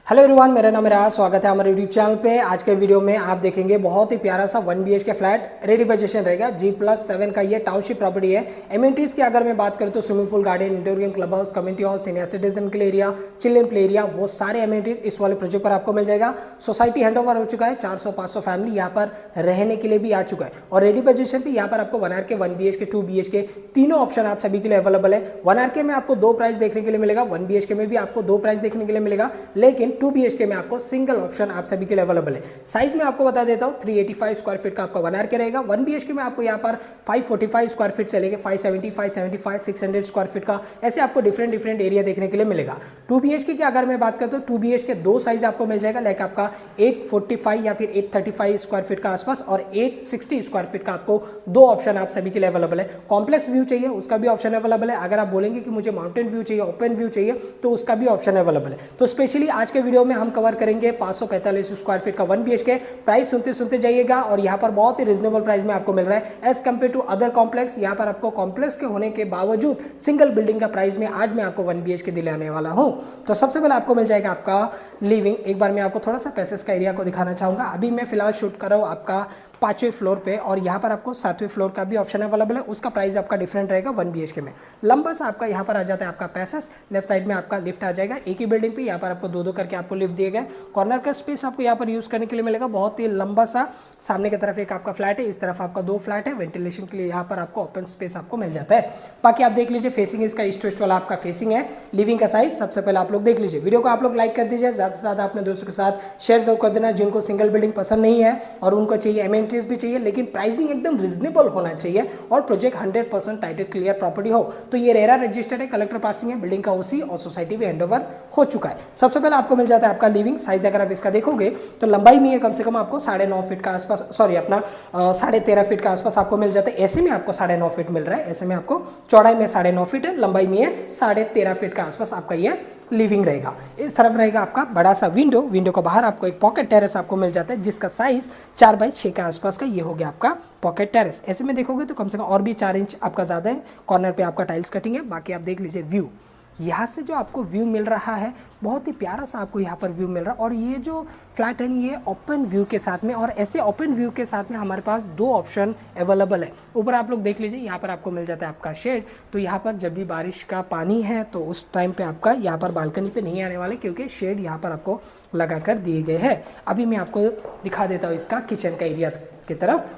Hello everyone, मेरा नाम है राज। स्वागत है हमारे यूट्यूब चैनल पे। आज के वीडियो में आप देखेंगे बहुत ही प्यारा सा 1 BHK फ्लैट रेडी पोजीशन रहेगा। G+7 का ये टाउनशिप प्रॉपर्टी है। एमिनिटीज की अगर मैं बात करूँ तो swimming pool, garden, indoor game, club house, community hall, senior citizen के एरिया, चिल्ड्रन प्ले एरिया, वो सारे एमिनिटीज इस वाले प्रोजेक्ट पर आपको मिल जाएगा। सोसाइटी हैंड ओवर हो चुका है। 400-500 फैमिली यहाँ पर रहने के लिए भी आ चुका है और रेडी पोजीशन पे यहाँ पर आपको 1 RK, 1 BHK, 2 BHK तीनों ऑप्शन आप सभी के लिए अवेलेबल है। 1 RK में आपको 2 प्राइस देखने के लिए मिलेगा, 1 BHK में भी आपको 2 प्राइस देखने के लिए मिलेगा, लेकिन 2 BHK में आपको सिंगल ऑप्शन आप सभी के लिए अवेलेबल है। साइज में आपको बता देता हूं 385 स्क्वायर फीट का आपका 1 RK रहेगा। 1 BHK में आपको यहाँ पर 545 स्क्वायर फीट से लेके 570, 575, 600 स्क्वायर फीट का ऐसे आपको डिफरेंट एरिया देखने के लिए मिलेगा। 2 BHK की अगर मैं बात करता हूँ 2 BHK 2 साइज आपको मिल जाएगा, लाइक आपका 845 या फिर 835 स्क्वायर फीट का आसपास और 860 स्क्वायर फीट का आपको 2 ऑप्शन आप सभी के लिए अवेलेबल है। कॉम्प्लेक्स व्यू चाहिए उसका भी ऑप्शन अवेलेबल है। अगर आप बोलेंगे कि मुझे माउंटेन व्यू चाहिए, ओपन व्यू चाहिए, तो उसका भी ऑप्शन अवेलेबल है। तो स्पेशली आज के वीडियो में हम कवर करेंगे 545 स्क्वायर फीट का 1 BHK। प्राइस सुनते जाइएगा और यहाँ पर बहुत ही रिजनेबल प्राइस में आपको मिल रहा है as compare to other complex. यहाँ पर आपको कॉम्प्लेक्स के होने के बावजूद सिंगल बिल्डिंग का प्राइस में आज मैं आपको 1 BHK दिलाने वाला हूँ। तो सबसे पहले आपको मिल जाएगा आपका लिविंग। एक बार मैं आपको थोड़ा सा पैसेज का एरिया को दिखाना चाहूँगा। अभी मैं फिलहाल शूट कर रहा हूँ आपका 5वें फ्लोर पे और यहाँ पर आपको 7वें फ्लोर का भी ऑप्शन अवेलेबल है। उसका प्राइस आपका डिफरेंट रहेगा 1 BHK में। लंबा सा आपका यहाँ पर आ जाता है आपका पैसेज। लेफ्ट साइड में आपका लिफ्ट आ जाएगा। एक ही बिल्डिंग पे यहाँ पर आपको दो करके आपको लिफ्ट दिए गए। कॉर्नर का स्पेस आपको यहाँ पर यूज़ करने के लिए मिलेगा। बहुत ही लंबा सा सामने की तरफ एक आपका फ्लैट है, इस तरफ आपका 2 फ्लैट है। वेंटिलेशन के लिए यहाँ पर आपको ओपन स्पेस आपको मिल जाता है। बाकी आप देख लीजिए फेसिंग इसका ईस्ट वेस्ट वाला आपका फेसिंग है। लिविंग का साइज सबसे पहले आप लोग देख लीजिए। वीडियो को आप लोग लाइक कर दीजिए, ज़्यादा से ज़्यादा अपने दोस्तों के साथ शेयर जरूर कर देना जिनको सिंगल बिल्डिंग पसंद नहीं है और उनको चाहिए एमिनिटीज भी चाहिए, लेकिन प्राइसिंग एकदम रिजनेबल होना चाहिए और प्रोजेक्ट 100% टाइटल क्लियर प्रॉपर्टी हो। तो ये रेरा रजिस्टर्ड है, कलेक्टर पासिंग है, बिल्डिंग का OC और सोसाइटी भी हैंडओवर हो चुका है। सबसे पहले आपको मिल जाता है आपका लिविंग साइज। अगर आप इसका देखोगे तो लंबाई में ये कम से कम आपको 9.5 फीट का आसपास, सॉरी अपना 13.5 फीट का आसपास आपको मिल जाता है। ऐसे में आपको 9.5 फीट मिल रहा है। ऐसे में आपको चौड़ाई में 9.5 फीट है, लंबाई में ये 13.5 फीट का आसपास आपका ये लिविंग रहेगा। इस तरफ रहेगा आपका बड़ा सा विंडो। विंडो को बाहर आपको एक पॉकेट टेरेस आपको मिल जाता है जिसका साइज 4x6 के आसपास का ये हो गया आपका पॉकेट टेरेस। ऐसे में देखोगे तो कम से कम और भी 4 इंच आपका ज़्यादा है। कॉर्नर पे आपका टाइल्स कटिंग है। बाकी आप देख लीजिए व्यू, यहाँ से जो आपको व्यू मिल रहा है बहुत ही प्यारा सा आपको यहाँ पर व्यू मिल रहा है। और ये जो फ्लैट है ये ओपन व्यू के साथ में, और ऐसे ओपन व्यू के साथ में हमारे पास 2 ऑप्शन अवेलेबल है। ऊपर आप लोग देख लीजिए, यहाँ पर आपको मिल जाता है आपका शेड। तो यहाँ पर जब भी बारिश का पानी है तो उस टाइम पे आपका यहाँ पर बालकनी पे नहीं आने वाले, क्योंकि शेड यहाँ पर आपको लगा कर दिए गए हैं। अभी मैं आपको दिखा देता हूँ इसका किचन का एरिया की तरफ।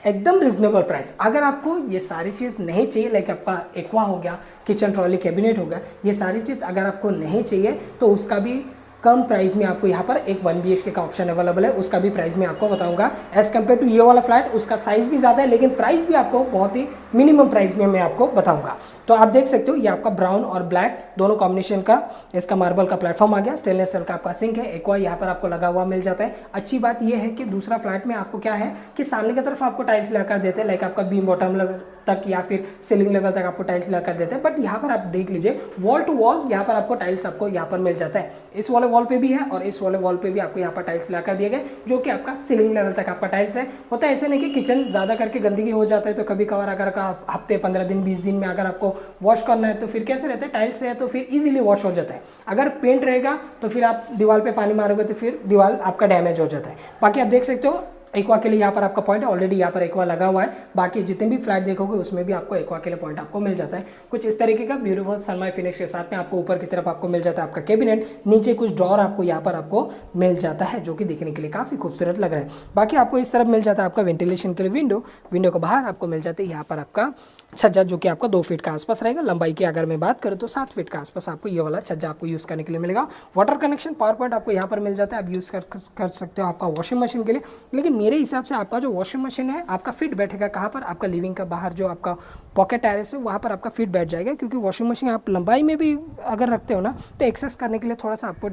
एकदम रिजनेबल प्राइस। अगर आपको ये सारी चीज़ नहीं चाहिए, लाइक आपका एक्वा हो गया, किचन ट्रॉली कैबिनेट हो गया, ये सारी चीज़ अगर आपको नहीं चाहिए तो उसका भी कम प्राइस में आपको यहाँ पर एक 1 BHK का ऑप्शन अवेलेबल है। उसका भी प्राइस मैं आपको बताऊंगा। एज कम्पेयर टू ये वाला फ्लैट उसका साइज भी ज़्यादा है, लेकिन प्राइस भी आपको बहुत ही मिनिमम प्राइस में मैं आपको बताऊंगा। तो आप देख सकते हो ये आपका ब्राउन और ब्लैक दोनों कॉम्बिनेशन का इसका मार्बल का प्लेटफॉर्म आ गया। स्टेनलेस स्टील का आपका सिंक है। एक्वा यहाँ पर आपको लगा हुआ मिल जाता है। अच्छी बात यह है कि दूसरा फ्लैट में आपको क्या है कि सामने की तरफ आपको टाइल्स लगा देते हैं, लाइक आपका बीम बॉटम लेवल तक या फिर सीलिंग लेवल तक आपको टाइल्स लगा कर देते हैं। बट यहाँ पर आप देख लीजिए वॉल टू वॉल यहाँ पर आपको टाइल्स आपको यहाँ पर मिल जाता है। इस वाले वॉल पे भी है और इस वाले वॉल पे भी आपको यहाँ पर टाइल्स लगा कर दिए गए, जो कि आपका सीलिंग लेवल तक आपका टाइल्स है। होता है ऐसे नहीं कि किचन ज़्यादा करके गंदगी हो जाता है तो कभी कभार अगर हफ्ते 15 दिन 20 दिन में अगर आपको वॉश करना है तो फिर कैसे रहता है, टाइल्स रहे तो फिर इजीली वॉश हो जाता है। अगर पेंट रहेगा तो फिर आप दीवार पे पानी मारोगे तो फिर दीवार आपका डैमेज हो जाता है। बाकी आप देख सकते हो एक्वा के लिए यहाँ पर आपका पॉइंट है। ऑलरेडी यहाँ पर एक्वा लगा हुआ है। बाकी जितने भी फ्लैट देखोगे उसमें भी आपको एक्वा के लिए पॉइंट आपको मिल जाता है। कुछ इस तरीके का ब्यूटीफुल सनमाई फिनिश के साथ में आपको ऊपर की तरफ आपको मिल जाता है आपका कैबिनेट। नीचे कुछ ड्रॉर आपको यहाँ पर आपको मिल जाता है, जो कि देखने के लिए काफ़ी खूबसूरत लग रहा है। बाकी आपको इस तरफ मिल जाता है आपका वेंटिलेशन के लिए विंडो। विंडो को बाहर आपको मिल जाता है यहाँ पर आपका छज्जा, जो कि आपका 2 फीट का आसपास रहेगा। लंबाई की अगर मैं बात करूँ तो 7 फीट का आसपास आपको ये वाला छज्जा आपको यूज़ करने के लिए मिलेगा। वाटर कनेक्शन पावर पॉइंट आपको यहाँ पर मिल जाता है। आप यूज़ कर सकते हो आपका वॉशिंग मशीन के लिए। लेकिन मेरे हिसाब से आपका जो वॉशिंग मशीन है आपका फिट बैठेगा कहाँ पर, आपका लिविंग का बाहर जो आपका पॉकेट टेरेस है वहाँ पर आपका फिट बैठ जाएगा, क्योंकि वॉशिंग मशीन आप लंबाई में भी अगर रखते हो ना तो एक्सेस करने के लिए थोड़ा सा आपको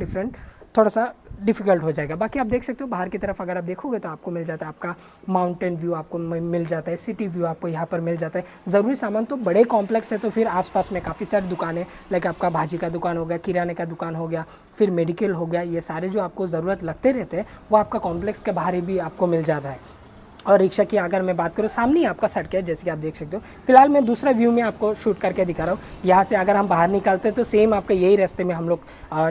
थोड़ा सा डिफिकल्ट हो जाएगा। बाकी आप देख सकते हो बाहर की तरफ अगर आप देखोगे तो आपको मिल जाता है आपका माउंटेन व्यू आपको मिल जाता है, सिटी व्यू आपको यहाँ पर मिल जाता है। ज़रूरी सामान तो बड़े कॉम्प्लेक्स है तो फिर आसपास में काफ़ी सारी दुकानें, लाइक आपका भाजी का दुकान हो गया, किराने का दुकान हो गया, फिर मेडिकल हो गया, ये सारे जो आपको ज़रूरत लगते रहते हैं वो आपका कॉम्प्लेक्स के बाहर ही भी आपको मिल जा रहा है। और रिक्शा की अगर मैं बात करूँ, सामने ही आपका सड़क है जैसे कि आप देख सकते हो। फिलहाल मैं दूसरा व्यू में आपको शूट करके दिखा रहा हूँ। यहाँ से अगर हम बाहर निकलते हैं तो सेम आपका यही रास्ते में हम लोग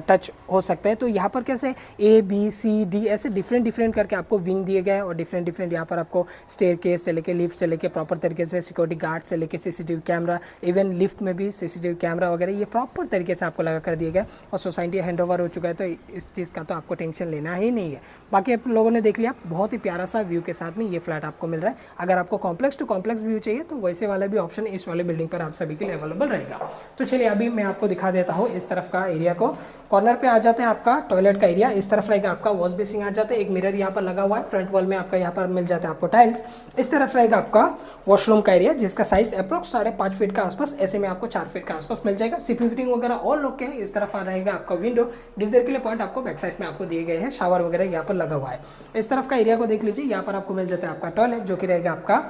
टच हो सकते हैं। तो यहाँ पर कैसे A B C D ऐसे डिफरेंट डिफरेंट करके आपको विंग दिए गए हैं और डिफरेंट डिफरेंट यहाँ पर आपको स्टेयर केस से लेके लिफ्ट से लेके प्रॉपर तरीके से सिक्योरिटी गार्ड से लेके CCTV कैमरा, इवन लिफ्ट में भी CCTV कैमरा वगैरह ये प्रॉपर तरीके से आपको लगा कर दिए गए और सोसाइटी हैंड ओवर हो चुका है। तो इस चीज़ का तो आपको टेंशन लेना ही नहीं है। बाकी आप लोगों ने देख लिया, बहुत ही प्यारा सा व्यू के साथ में ये फ्लैट आपको मिल रहा है। अगर आपको कॉम्प्लेक्स टू कॉम्प्लेक्स व्यू चाहिए तो वैसे वाला भी ऑप्शन इस वाले बिल्डिंग पर आप सभी के लिए अवेलेबल रहेगा। तो चलिए अभी मैं आपको दिखा देता हूँ इस तरफ का एरिया को। कॉर्नर पे आ जाते हैं, आपका टॉयलेट का एरिया इस तरफ रहेगा, आपका वॉश बेसिंग आ जाता है, एक मिरर यहाँ पर लगा हुआ है, फ्रंट वॉल में आपका यहाँ पर मिल जाता है आपको टाइल्स। इस तरफ रहेगा आपका वॉशरूम का एरिया जिसका साइज अप्रोक्स 5.5 फीट का आसपास, ऐसे में आपको 4 फीट का आसपास मिल जाएगा। सीपी फिटिंग वगैरह और लोग के हैं। इस तरफ आ रहेगा आपका विंडो, गीजर के लिए पॉइंट आपको बैक साइड में आपको दिए गए हैं, शावर वगैरह यहाँ पर लगा हुआ है। इस तरफ का एरिया को देख लीजिए, यहाँ पर आपको मिल जाता है आपका टॉयलेट जो कि रहेगा आपका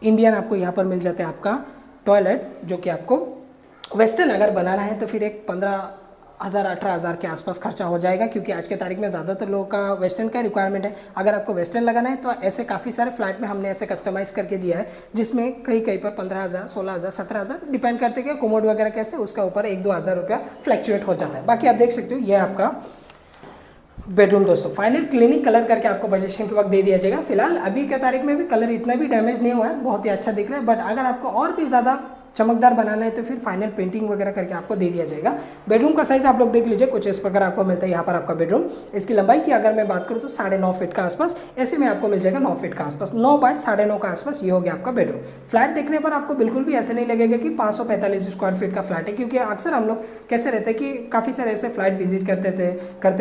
इंडियन, आपको यहाँ पर मिल जाता है आपका टॉयलेट जो कि आपको वेस्टर्न अगर बनाना है तो फिर एक 15,000 18,000 के आसपास खर्चा हो जाएगा, क्योंकि आज के तारीख में ज़्यादातर लोगों का वेस्टर्न का रिक्वायरमेंट है। अगर आपको वेस्टर्न लगाना है तो ऐसे काफ़ी सारे फ्लैट में हमने ऐसे कस्टमाइज़ करके दिया है जिसमें कहीं कहीं पर 15,000 16,000 17,000 डिपेंड करते हैं कि कोमोड वगैरह कैसे, उसका ऊपर 1-2 हज़ार रुपया फ्लैक्चुएट हो जाता है। बाकी आप देख सकते हो ये आपका बेडरूम दोस्तों फाइनल क्लिनिक कलर करके आपको बजेशन के वक्त दे दिया जाएगा। फिलहाल अभी के तारीख में भी कलर इतना भी डैमेज नहीं हुआ है, बहुत ही अच्छा दिख रहा है। बट अगर आपको और भी ज़्यादा चमकदार बनाना है तो फिर फाइनल पेंटिंग वगैरह करके आपको दे दिया जाएगा। बेडरूम का साइज आप लोग देख लीजिए, कुछ इस प्रकार आपको मिलता है यहाँ पर आपका बेडरूम। इसकी लंबाई की अगर मैं बात करूँ तो 9.5 फीट का आसपास, ऐसे में आपको मिल जाएगा 9 फीट का आसपास, 9 बाय 9.5 का आसपास ये हो गया आपका बेडरूम। फ्लैट देखने पर आपको बिल्कुल भी ऐसे नहीं लगेगा कि 545 स्क्वायर फीट का फ्लैट है, क्योंकि अक्सर हम लोग कैसे रहते हैं कि काफ़ी सारे ऐसे फ्लैट विजिट करते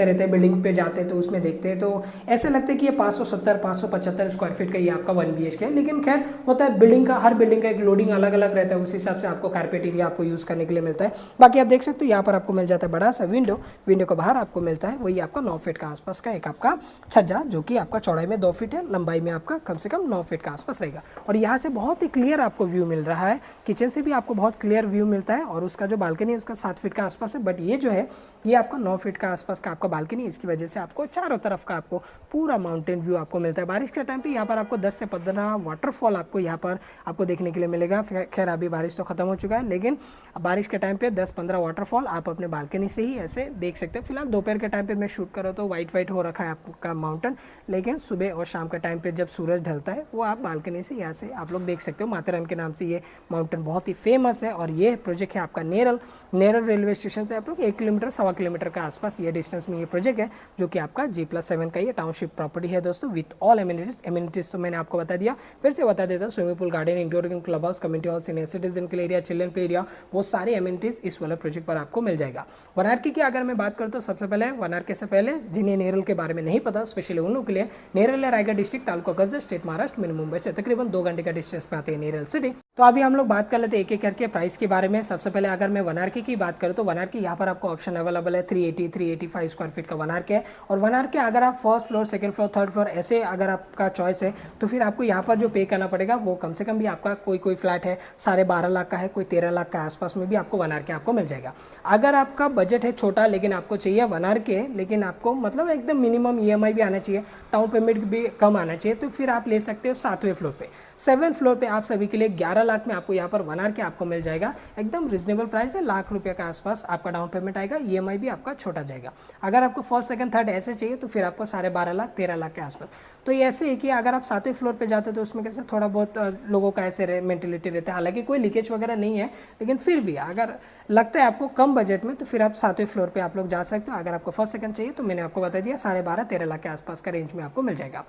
रहते हैं, बिल्डिंग पे जाते हैं तो उसमें देखते हैं तो ऐसे लगता है कि ये 570 575 स्क्वायर फीट का ये आपका 1 BHK है। लेकिन खैर होता है, बिल्डिंग का हर बिल्डिंग का एक लोडिंग अलग अलग रहता है, उस हिसाब से आपको कारपेट एरिया आपको यूज करने के लिए मिलता है। बाकी आप देख सकते हो यहाँ पर आपको मिल जाता है बड़ा सा विंडो को बाहर आपको मिलता है वही आपका 9 फीट का आसपास का एक आपका छज्जा, जो कि आपका चौड़ाई में 2 फीट है, लंबाई में आपका कम से कम 9 फीट का आसपास रहेगा। और यहाँ से बहुत ही क्लियर आपको व्यू मिल रहा है, किचन से भी आपको बहुत क्लियर व्यू मिलता है। और उसका जो बालकनी है उसका 7 फीट का आसपास है, बट ये जो है ये आपका 9 फीट का आसपास का आपका बालकनी, इसकी वजह से आपको चारों तरफ का आपको पूरा माउंटेन व्यू आपको मिलता है। बारिश के टाइम पे यहाँ पर आपको 10 से 15 वाटरफॉल आपको यहाँ पर आपको देखने के लिए मिलेगा। खैर अभी बारिश तो खत्म हो चुका है, लेकिन बारिश के टाइम पे 10-15 वाटरफॉल आप अपने बालकनी से ही ऐसे देख सकते हो। फिलहाल दोपहर के टाइम पे मैं शूट कर रहा हूँ तो वाइट हो रखा है आपका माउंटेन, लेकिन सुबह और शाम के टाइम पे जब सूरज ढलता है वो आप बालकनी से यहाँ से आप लोग देख सकते हो। माथेरान के नाम से ये माउंटेन बहुत ही फेमस है। और ये प्रोजेक्ट है आपका नेरल रेलवे स्टेशन से आप लोग 1 किलोमीटर 1.25 किलोमीटर का आसपास ये डिस्टेंस में ये प्रोजेक्ट है, जो कि आपका G+7 का ये टाउनशिप प्रॉपर्टी है दोस्तों, विथ ऑल एमिनिटीज तो मैंने आपको बता दिया, फिर से बता देता हूँ। Swimming pool, garden, indoor club house, community hall, senior citizen के एरिया, चिल्ड्रन प्ले एरिया, वो सारे एमिनिटीज इस वाले प्रोजेक्ट पर आपको मिल जाएगा। वनारकी की अगर मैं बात करूँ तो सबसे पहले वनारकी से पहले जिन्हें नेरल के बारे में नहीं पता, स्पेशली उन लोगों के लिए, नेरल है रायगढ़ डिस्ट्रिक्ट, तालुका कर्जत, स्टेट महाराष्ट्र में, मुंबई से तकरीबन 2 घंटे का डिस्टेंस पे आते हैं नेरल सिटी। तो अभी हम लोग बात कर लेते हैं एक एक करके प्राइस के बारे में। सबसे पहले अगर मैं वनारकी की बात करूँ तो वनारकी यहाँ पर आपको ऑप्शन अवेलेबल है 380 385 स्क्वायर फीट का वनारकी है। और वनारकी अगर आप first floor, second floor, third floor ऐसे अगर आपका चॉइस है तो फिर आपको यहाँ पर जो पे करना पड़ेगा वो कम से कम भी आपका कोई फ्लैट है 12.5 लाख का है, कोई 13 लाख का आसपास में भी आपको वनारकी आपको मिल जाएगा। अगर आपका बजट है छोटा लेकिन आपको चाहिए वनारकी, लेकिन आपको मतलब एकदम मिनिमम EMI भी आना चाहिए, डाउन पेमेंट भी कम आना चाहिए, तो फिर आप ले सकते हो 7वें फ्लोर पे। 7वें फ्लोर पे आप सभी के लिए 11 लाख में आपको यहाँ पर वनारकी आपको मिल जाएगा। एकदम रिजनेबल प्राइस है, लाख रुपये के आसपास आपका डाउन पेमेंट आएगा, EMI भी आपका छोटा जाएगा। अगर आपको फर्स्ट सेकंड थर्ड ऐसे चाहिए तो फिर आपको 12.5 लाख 13 लाख के आसपास। तो ये ऐसे है कि अगर आप 7वें फ्लोर पे जाते तो उसमें कैसे थोड़ा बहुत लोगों का ऐसे मेंटेलिटी रहता है, हालांकि कोई लीकेज वगैरह नहीं है, लेकिन फिर भी अगर लगता है आपको कम बजट में तो फिर आप 7वें फ्लोर पे आप लोग जा सकते हो। अगर आपको फर्स्ट सेकंड चाहिए तो मैंने आपको बता दिया 12.5 13 लाख के आसपास का रेंज में आपको मिल जाएगा।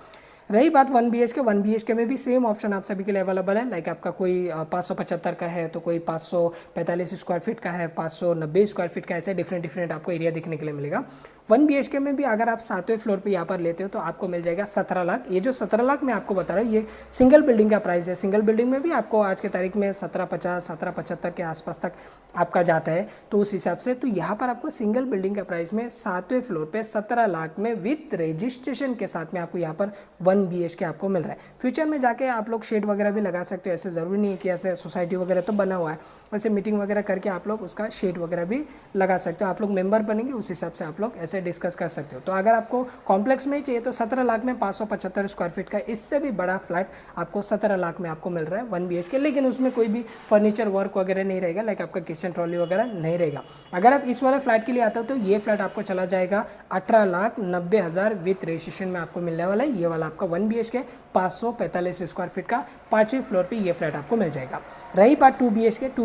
रही बात 1 BHK में भी सेम ऑप्शन आप सभी के लिए अवेलेबल है। लाइक आपका कोई 575 का है तो कोई 545 स्क्वायर फीट का है, 590 स्क्वायर फीट का, ऐसे डिफरेंट आपको एरिया देखने के लिए मिलेगा। 1 BHK में भी अगर आप 7वें फ्लोर पे यहाँ पर लेते हो तो आपको मिल जाएगा 17 लाख। ये जो 17 लाख मैं आपको बता रहा हूँ ये सिंगल बिल्डिंग का प्राइस है। सिंगल बिल्डिंग में भी आपको आज के तारीख में 1750 1775 के आसपास तक आपका जाता है, तो उस हिसाब से तो यहाँ पर आपको सिंगल बिल्डिंग का प्राइस में 7वें फ्लोर पे 17 लाख में विथ रजिस्ट्रेशन के साथ में आपको यहाँ पर 1 BHK आपको मिल रहा है। फ्यूचर में जाके आप लोग शेड वगैरह भी लगा सकते हो, ऐसे ज़रूरी नहीं है कि ऐसे सोसाइटी वगैरह तो बना हुआ है, वैसे मीटिंग वगैरह करके आप लोग उसका शेड वगैरह भी लगा सकते हो। आप लोग मेंबर बनेंगे उस हिसाब से आप लोग ऐसे से डिस्कस कर सकते हो। तो अगर आपको कॉम्प्लेक्स में ही चाहिए तो 17 लाख में 575 स्क्वायर फीट का इससे भी बड़ा फ्लैट आपको 17 लाख में आपको मिल रहा है 1 BHK, लेकिन उसमें कोई भी फर्नीचर वर्क वगैरह नहीं रहेगा, लाइक आपका किचन ट्रॉली वगैरह नहीं रहेगा। अगर आप इस वाले फ्लैट के लिए आते हो तो ये फ्लैट आपको चला जाएगा 18,90,000 विथ रजिस्ट्रेशन में आपको मिलने वाला है। ये वाला आपका 1 BHK 545 स्क्वायर फीट का 5वीं फ्लोर पे ये फ्लैट आपको मिल जाएगा। रही बात 2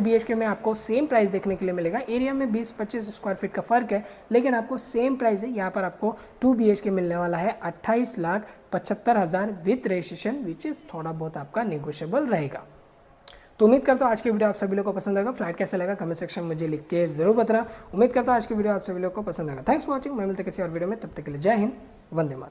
BHK में आपको सेम प्राइस देखने के लिए मिलेगा। एरिया में 20-25 स्क्वायर फीट का फर्क है, लेकिन आपको सेम प्राइस है। यहाँ पर आपको 2 BHK मिलने वाला है 28,75,000 विथ रजिस्ट्रेशन, विच इज़ थोड़ा बहुत आपका नेगोशिएबल रहेगा। तो उम्मीद करता हूँ आज की वीडियो आप सभी लोगों को पसंद आएगा। फ्लैट कैसा लगा कमेंट सेक्शन में मुझे लिख के जरूर बताना। उम्मीद करता हूँ आज की वीडियो आप सभी लोगों को पसंद आएगा। Thanks for watching. मैं मिलते किसी और वीडियो में, तब तक के लिए जय हिंद, वंदे मातरम।